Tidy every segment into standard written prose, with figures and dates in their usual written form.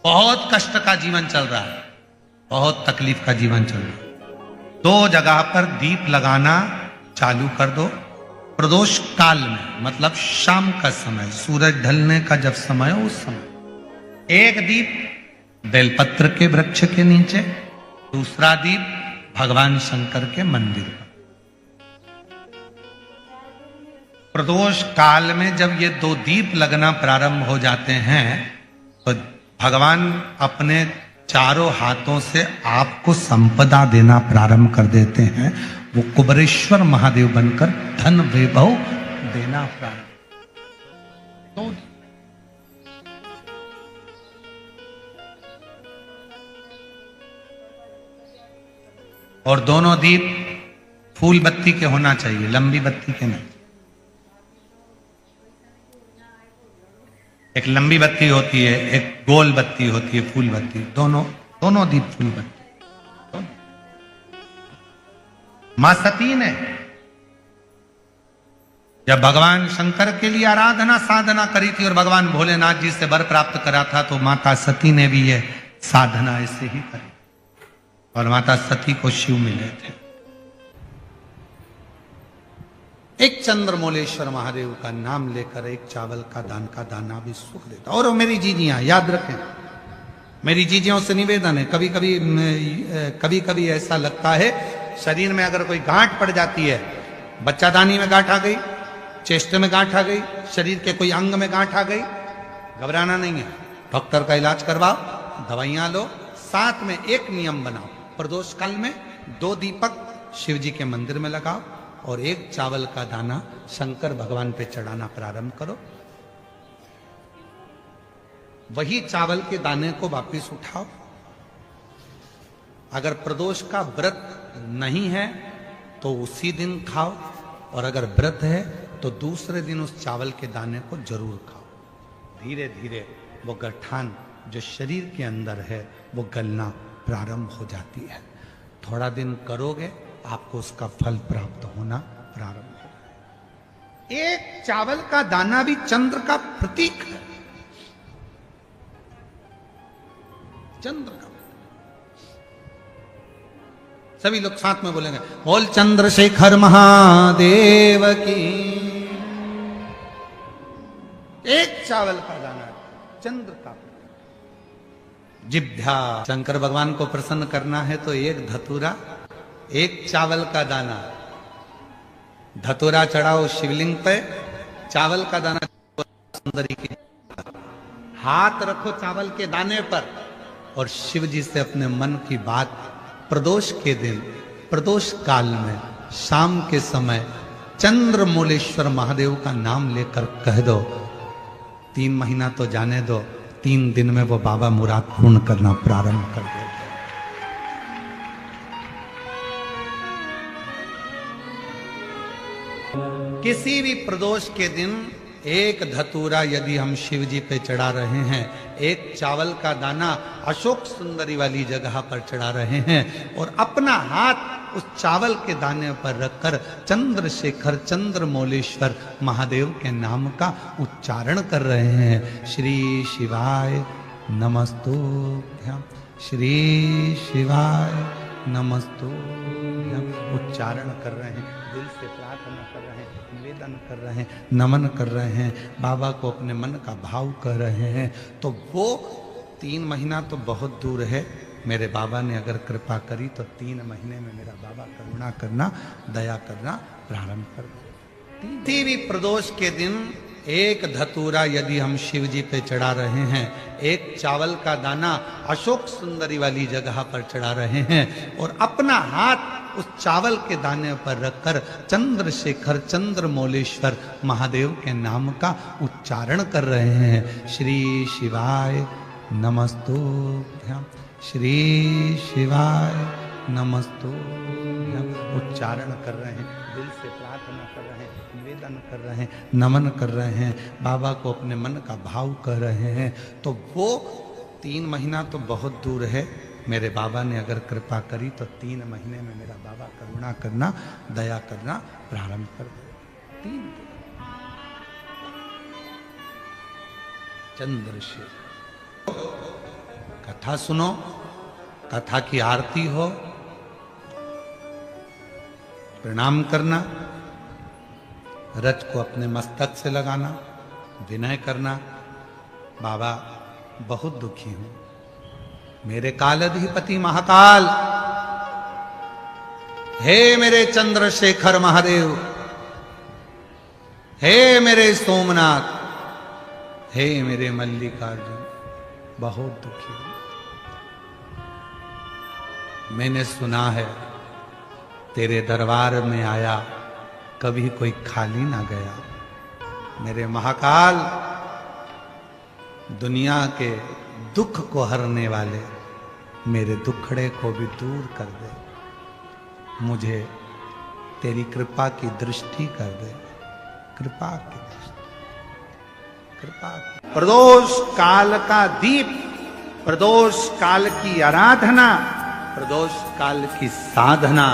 बहुत कष्ट का जीवन चल रहा है, बहुत तकलीफ का जीवन चल रहा है। दो जगह पर दीप लगाना चालू कर दो। प्रदोष काल में मतलब शाम का समय, सूरज ढलने का जब समय हो उस समय एक दीप बेलपत्र के वृक्ष के नीचे, दूसरा दीप भगवान शंकर के मंदिर पर। प्रदोष काल में जब ये दो दीप लगना प्रारंभ हो जाते हैं तो भगवान अपने चारों हाथों से आपको संपदा देना प्रारंभ कर देते हैं। वो कुबरेश्वर महादेव बनकर धन वैभव देना प्रारंभ। तो और दोनों दीप फूल बत्ती के होना चाहिए, लंबी बत्ती के नहीं। एक लंबी बत्ती होती है, एक गोल बत्ती होती है, फूल बत्ती। दोनों दीप फूल बत्ती। मां सती ने जब भगवान शंकर के लिए आराधना साधना करी थी और भगवान भोलेनाथ जी से वर प्राप्त करा था, तो माता सती ने भी यह साधना ऐसे ही करी और माता सती को शिव मिले थे। एक चंद्रमौलेश्वर महादेव का नाम लेकर एक चावल का दाना भी सुख देता। और मेरी जीजियां याद रखें, मेरी जीजियों से निवेदन है, कभी कभी ऐसा लगता है शरीर में अगर कोई गांठ पड़ जाती है, बच्चादानी में गांठ आ गई, चेस्ट में गांठ आ गई, शरीर के कोई अंग में गांठ आ गई, घबराना नहीं है, डॉक्टर का इलाज करवाओ, दवाइयां लो, साथ में एक नियम बनाओ, प्रदोष काल में 2 दीपक शिव जी के मंदिर में लगाओ और एक चावल का दाना शंकर भगवान पे चढ़ाना प्रारंभ करो। वही चावल के दाने को वापिस उठाओ। अगर प्रदोष का व्रत नहीं है तो उसी दिन खाओ, और अगर व्रत है तो दूसरे दिन उस चावल के दाने को जरूर खाओ। धीरे धीरे वो गठान जो शरीर के अंदर है वो गलना प्रारंभ हो जाती है। थोड़ा दिन करोगे आपको उसका फल प्राप्त होना प्रारंभ होगा। एक चावल का दाना भी चंद्र का प्रतीक है, चंद्र का। सभी लोग साथ में बोलेंगे, बोल चंद्रशेखर महादेव की। एक चावल का दाना चंद्र का। जिभ्या शंकर भगवान को प्रसन्न करना है तो एक धतूरा, एक चावल का दाना, धतूरा चढ़ाओ शिवलिंग पे, चावल का दाना सुंदरी की, हाथ रखो चावल के दाने पर और शिव जी से अपने मन की बात प्रदोष के दिन, प्रदोष काल में शाम के समय चंद्रमौलेश्वर महादेव का नाम लेकर कह दो। 3 महीना तो जाने दो, 3 दिन में वो बाबा मुराद पूर्ण करना प्रारंभ कर दे। किसी भी प्रदोष के दिन एक धतूरा यदि हम शिव जी पे चढ़ा रहे हैं, एक चावल का दाना अशोक सुंदरी वाली जगह पर चढ़ा रहे हैं और अपना हाथ उस चावल के दाने पर रखकर चंद्रशेखर चंद्रमौलेश्वर महादेव के नाम का उच्चारण कर रहे हैं। श्री शिवाय नमस्तुभ्यं, श्री शिवाय नमस्तुभ्यं उच्चारण कर रहे हैं, दिल से प्रार्थना कर रहे हैं, निवेदन कर रहे हैं, नमन कर रहे हैं, बाबा को अपने मन का भाव कर रहे हैं। तो वो 3 महीना तो बहुत दूर है, मेरे बाबा ने अगर कृपा करी तो 3 महीने में मेरा बाबा करुणा करना, दया करना प्रारंभ कर दे। किसी भी प्रदोष के दिन एक धतूरा यदि हम शिव जी पे चढ़ा रहे हैं, एक चावल का दाना अशोक सुंदरी वाली जगह पर चढ़ा रहे हैं और अपना हाथ उस चावल के दाने पर रखकर चंद्रशेखर चंद्रमौलेश्वर महादेव के नाम का उच्चारण कर रहे हैं। श्री शिवाय नमस्तुभ्यं, श्री शिवाय नमस्तुभ्यं उच्चारण कर रहे हैं, दिल से प्रार्थना कर रहे हैं, निवेदन कर रहे हैं, नमन कर रहे हैं, बाबा को अपने मन का भाव कर रहे हैं। तो वो 3 महीना तो बहुत दूर है, मेरे बाबा ने अगर कृपा करी तो 3 महीने में मेरा बाबा करुणा करना, दया करना प्रारंभ कर दे। 3 चंद्रशेखर कथा सुनो, कथा की आरती हो, प्रणाम करना, रज को अपने मस्तक से लगाना, विनय करना। बाबा बहुत दुखी हूं, मेरे कालाधिपति महाकाल, हे मेरे चंद्रशेखर महादेव, हे मेरे सोमनाथ, हे मेरे मल्लिकार्जुन, बहुत दुखी हूं। मैंने सुना है तेरे दरबार में आया कभी कोई खाली ना गया। मेरे महाकाल, दुनिया के दुख को हरने वाले मेरे दुखड़े को भी दूर कर दे, मुझे तेरी कृपा की दृष्टि कर दे, कृपा की दृष्टि, कृपा की। प्रदोष काल का दीप, प्रदोष काल की आराधना, प्रदोष काल की साधना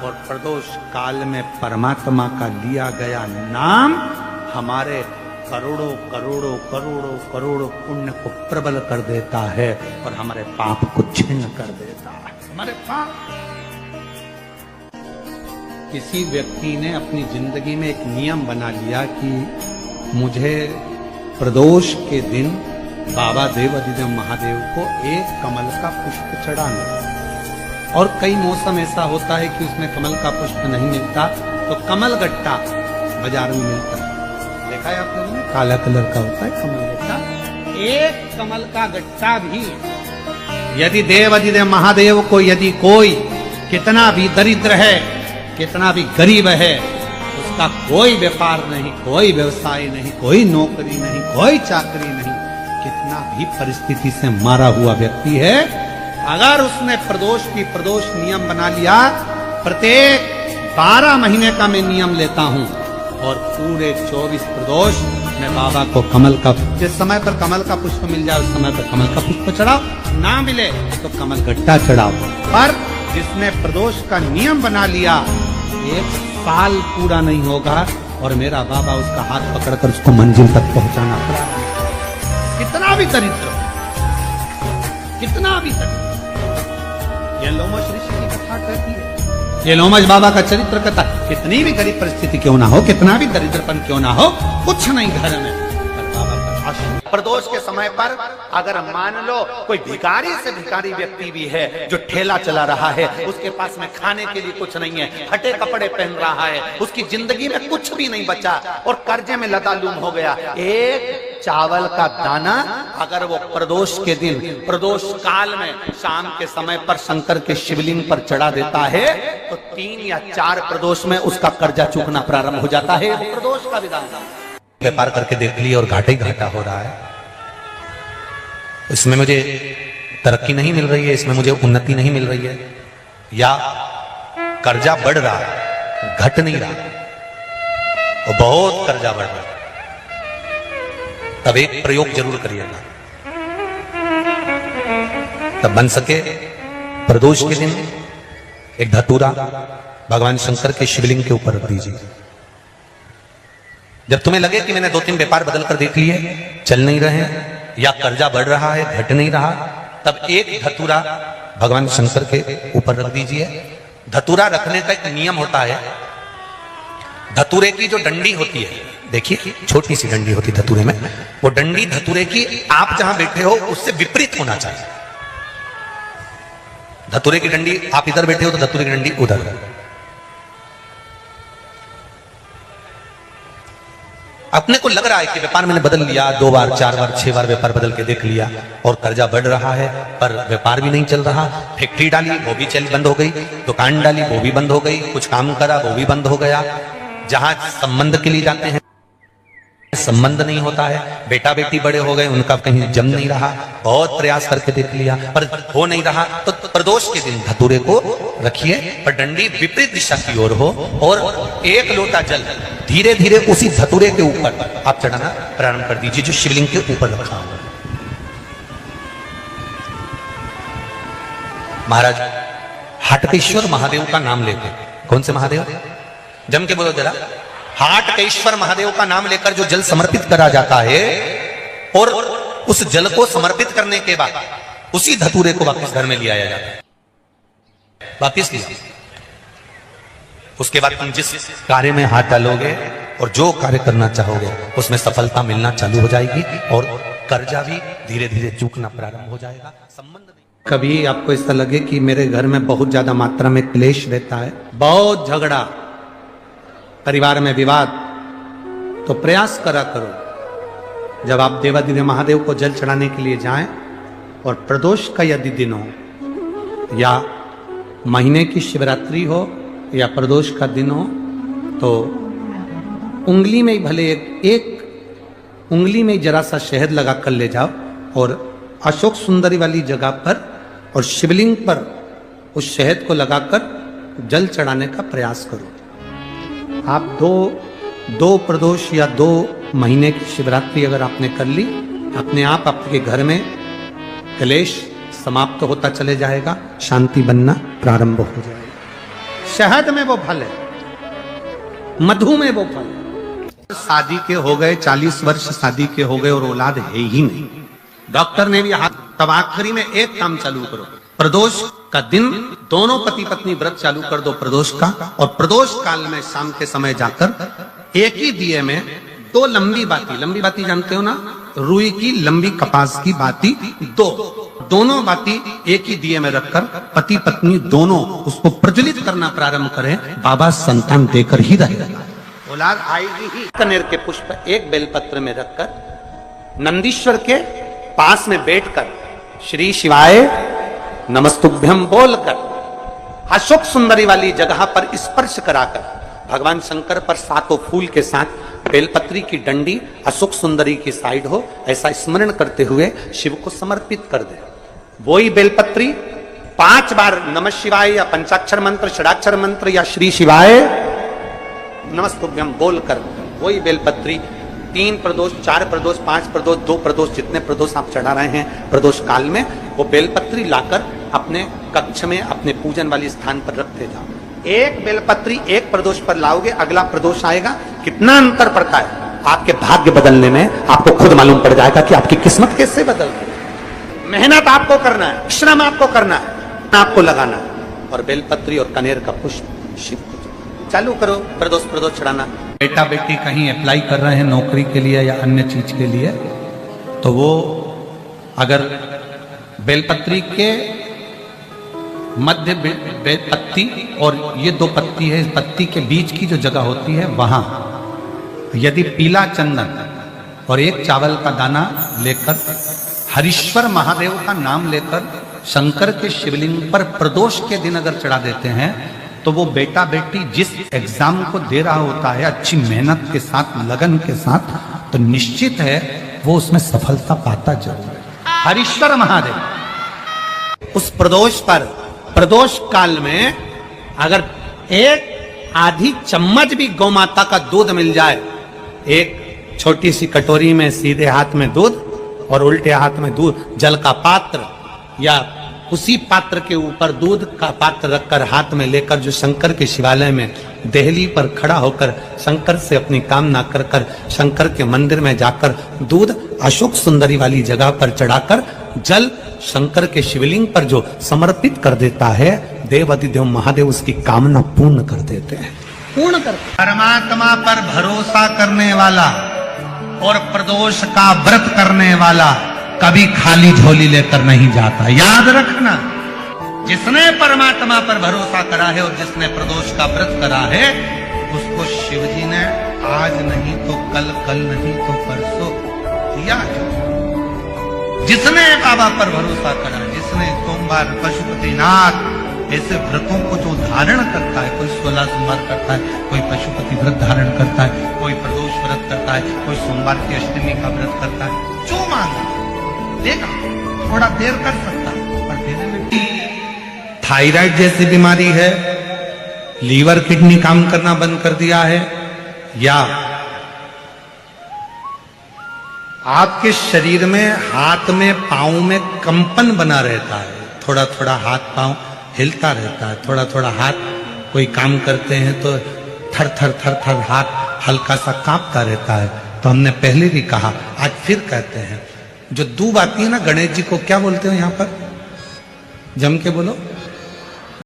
और प्रदोष काल में परमात्मा का लिया गया नाम हमारे करोड़ों करोड़ों करोड़ों करोड़ों पुण्य को प्रबल कर देता है और हमारे पाप को छिन्न कर देता है। हमारे पाप, किसी व्यक्ति ने अपनी जिंदगी में एक नियम बना लिया कि मुझे प्रदोष के दिन बाबा देवाधिदेव महादेव को एक कमल का पुष्प चढ़ाना। और कई मौसम ऐसा होता है कि उसमें कमल का पुष्प नहीं मिलता तो कमल गट्टा बाजार में मिलता है, देखा है आप लोगों ने, काला कलर का होता है कमल गट्टा। एक कमल का गट्टा भी यदि देवाधिदेव महादेव को, यदि कोई कितना भी दरिद्र है, कितना भी गरीब है, उसका कोई व्यापार नहीं, कोई व्यवसाय नहीं, कोई नौकरी नहीं, कोई चाकरी नहीं, कितना भी परिस्थिति से मारा हुआ व्यक्ति है, अगर उसने प्रदोष की प्रदोष नियम बना लिया, प्रत्येक 12 महीने का मैं नियम लेता हूं और पूरे 24 प्रदोष मैं बाबा को कमल का, जिस समय पर कमल का पुष्प मिल जाए उस समय पर कमल का पुष्प चढ़ाओ, ना मिले तो कमल गट्टा चढ़ाओ। पर जिसने प्रदोष का नियम बना लिया, 1 साल पूरा नहीं होगा और मेरा बाबा उसका हाथ पकड़कर उसको मंजिल तक पहुंचाना पड़ा। कितना भी दरिद्र, कितना भी दरिद्र, ये लोमश ऋषि की कथा कहती है, ये लोमश बाबा का चरित्र कहता है, कितनी भी गरीब परिस्थिति क्यों ना हो, कितना भी दरिद्रपन क्यों ना हो, कुछ नहीं घर में, बाबा का आशीर्वाद। प्रदोष के समय पर अगर मान लो कोई भिखारी से भिखारी व्यक्ति भी है जो ठेला चला रहा है, उसके पास में खाने के लिए कुछ नहीं है, फटे कपड़े पहन रहा है, उसकी जिंदगी में कुछ भी नहीं बचा और कर्जे में लदालूम हो गया, एक चावल का दाना अगर वो प्रदोष के दिन, प्रदोष काल में शाम के समय पर शंकर के शिवलिंग पर चढ़ा देता है तो 3 या 4 प्रदोष में उसका कर्जा चूकना प्रारंभ हो जाता है। प्रदोष का विधान व्यापार करके देख लिया और घाटा ही घाटा हो रहा है, इसमें मुझे तरक्की नहीं मिल रही है, इसमें मुझे उन्नति नहीं मिल रही है, या कर्जा बढ़ रहा है, घट नहीं रहा और बहुत कर्जा बढ़ रहा है, तब एक प्रयोग जरूर करिएगा, तब बन सके प्रदोष के दिन एक धतूरा भगवान शंकर के शिवलिंग के ऊपर रख दीजिए। जब तुम्हें लगे कि मैंने 2-3 व्यापार बदल कर देख लिए, चल नहीं रहे या कर्जा बढ़ रहा है, घट नहीं रहा, तब एक धतूरा भगवान शंकर के ऊपर रख दीजिए। धतूरा रखने का एक नियम होता है, धतूरे की जो डंडी होती है, देखिए छोटी सी डंडी होती है धतूरे में, वो डंडी धतूरे की आप जहां बैठे हो उससे विपरीत होना चाहिए। धतूरे की डंडी आप इधर बैठे हो तो धतूरे की डंडी उधर। अपने को लग रहा है कि व्यापार मैंने बदल लिया, 2 बार 4 बार 6 बार व्यापार बदल के देख लिया और कर्जा बढ़ रहा है, पर व्यापार भी नहीं चल रहा, फैक्ट्री डाली वो भी चल बंद हो गई, दुकान डाली वो भी बंद हो गई, कुछ काम करा वो भी बंद हो गया, जहां संबंध के लिए जाते हैं संबंध नहीं होता है, बेटा बेटी बड़े हो गए उनका कहीं जम नहीं रहा, बहुत प्रयास करके देख लिया पर हो नहीं रहा, तो प्रदोष के दिन धतूरे को रखिए पर डंडी विपरीत दिशा की ओर हो और 1 लोटा जल धीरे धीरे उसी धतूरे के ऊपर आप चढ़ाना प्रारंभ कर दीजिए जो शिवलिंग के ऊपर रखा हुआ। महाराज हाटकेश्वर महादेव का नाम लेते, कौन से महादेव, जम के बोलो जरा, हाटकेश्वर महादेव का नाम लेकर जो जल समर्पित करा जाता है और उस जल को समर्पित करने के बाद उसी धतूरे को वापस घर में ले आया जाता है, वापस लिया। उसके बाद तुम जिस कार्य में हाथ डालोगे और जो कार्य करना चाहोगे उसमें सफलता मिलना चालू हो जाएगी और कर्जा भी धीरे धीरे चूकना प्रारंभ हो जाएगा। संबंध कभी आपको ऐसा लगे कि मेरे घर में बहुत ज्यादा मात्रा में क्लेश रहता है, बहुत झगड़ा, परिवार में विवाद, तो प्रयास करा करो जब आप देवादिदेव महादेव को जल चढ़ाने के लिए जाएं और प्रदोष का यदि दिन हो या महीने की शिवरात्रि हो या प्रदोष का दिन हो, तो उंगली में ही भले एक उंगली में ही जरा सा शहद लगा कर ले जाओ और अशोक सुंदरी वाली जगह पर और शिवलिंग पर उस शहद को लगाकर जल चढ़ाने का प्रयास करो। आप दो प्रदोष या 2 महीने की शिवरात्रि अगर आपने कर ली, अपने आप आपके घर में क्लेश समाप्त होता चले जाएगा, शांति बनना प्रारंभ हो जाएगा। शहद में वो फल है, मधु में वो फल है। शादी के हो गए 40 वर्ष, शादी के हो गए और औलाद है ही नहीं, डॉक्टर ने भी हाथ, तब आखिरी में एक काम चालू करो, प्रदोष का दिन दोनों पति पत्नी व्रत चालू कर दो प्रदोष का, और प्रदोष काल में शाम के समय जाकर एक ही दिए में 2 लंबी बाती जानते हो ना, रुई की लंबी कपास की बाती, दोनों बाती एक ही दिए में रखकर पति पत्नी दोनों उसको प्रज्वलित करना प्रारंभ करें, बाबा संतान देकर ही रहेगा, औलाद आएगी ही। कनेर के पुष्प एक बेलपत्र में रखकर नंदीश्वर के पास में बैठकर श्री शिवाय नमस्तुभ्यम बोलकर अशोक सुंदरी वाली जगह पर स्पर्श कराकर भगवान शंकर पर 7 फूल के साथ बेलपत्री की डंडी अशोक सुंदरी की साइड हो, ऐसा स्मरण करते हुए शिव को समर्पित कर दे। वही बेलपत्री 5 बार नमः शिवाय या पंचाक्षर मंत्र, षडाक्षर मंत्र या श्री शिवाय नमस्तुभ्यम बोलकर वही बेलपत्री 3 प्रदोष, 4 प्रदोष, 5 प्रदोष, 2 प्रदोष, जितने प्रदोष आप चढ़ा रहे हैं प्रदोष काल में, वो बेलपत्री लाकर अपने कक्ष में अपने पूजन वाले स्थान पर रखते जाओ। एक बेलपत्री एक प्रदोष पर लाओगे, अगला प्रदोष आएगा, कितना अंतर पड़ता है आपके भाग्य बदलने में, आपको खुद मालूम पड़ जाएगा कि आपकी किस्मत कैसे बदल रही है। मेहनत आपको करना है, श्रम आपको करना है, आपको लगाना है, और बेलपत्री और कनेर का पुष्प शिव को चालू करो प्रदोष चढ़ाना। बेटा बेटी कहीं अप्लाई कर रहे हैं नौकरी के लिए या अन्य चीज के लिए, तो वो अगर बेलपत्री के मध्य पत्ती और ये 2 पत्ती है, इस पत्ती के बीच की जो जगह होती है वहां यदि पीला चंदन और 1 चावल का दाना लेकर हरीश्वर महादेव का नाम लेकर शंकर के शिवलिंग पर प्रदोष के दिन अगर चढ़ा देते हैं, तो वो बेटा बेटी जिस एग्जाम को दे रहा होता है अच्छी मेहनत के साथ, लगन के साथ, तो निश्चित है वो उसमें सफलता पाता जरूर है। हरीश्वर महादेव उस प्रदोष पर, प्रदोष काल में अगर 1 आधी चम्मच भी गौ माता का दूध मिल जाए, एक छोटी सी कटोरी में सीधे हाथ में दूध और उल्टे हाथ में दूध, जल का पात्र या उसी पात्र के ऊपर दूध का पात्र रखकर हाथ में लेकर जो शंकर के शिवालय में देहली पर खड़ा होकर शंकर से अपनी कामना कर कर शंकर के मंदिर में जाकर दूध अशोक सुंदरी वाली जगह पर चढ़ाकर जल शंकर के शिवलिंग पर जो समर्पित कर देता है, देवादिदेव महादेव उसकी कामना पूर्ण कर देते हैं, पूर्ण कर। परमात्मा पर भरोसा करने वाला और प्रदोष का व्रत करने वाला कभी खाली झोली लेकर नहीं जाता, याद रखना। जिसने परमात्मा पर भरोसा करा है और जिसने प्रदोष का व्रत करा है, उसको शिवजी ने आज नहीं तो कल, कल नहीं तो परसों दिया है। जिसने बाबा पर भरोसा करा, जिसने सोमवार पशुपतिनाथ ऐसे व्रतों को जो धारण करता है, कोई 16 सोमवार करता है, कोई पशुपति व्रत धारण करता है, कोई प्रदोष व्रत करता है, कोई सोमवार की अष्टमी का व्रत करता है, जो मांगा देगा, थोड़ा देर कर सकता है पर देने में। थायराइड जैसी बीमारी है, लीवर किडनी काम करना बंद कर दिया है, या आपके शरीर में, हाथ में, पांव में कंपन बना रहता है, थोड़ा थोड़ा हाथ पांव हिलता रहता है, थोड़ा थोड़ा हाथ कोई काम करते हैं तो थर थर थर थर हाथ हल्का सा कांपता रहता है, तो हमने पहले भी कहा, आज फिर कहते हैं, जो दूब आती है ना, गणेश जी को क्या बोलते हो यहाँ पर? जम के बोलो।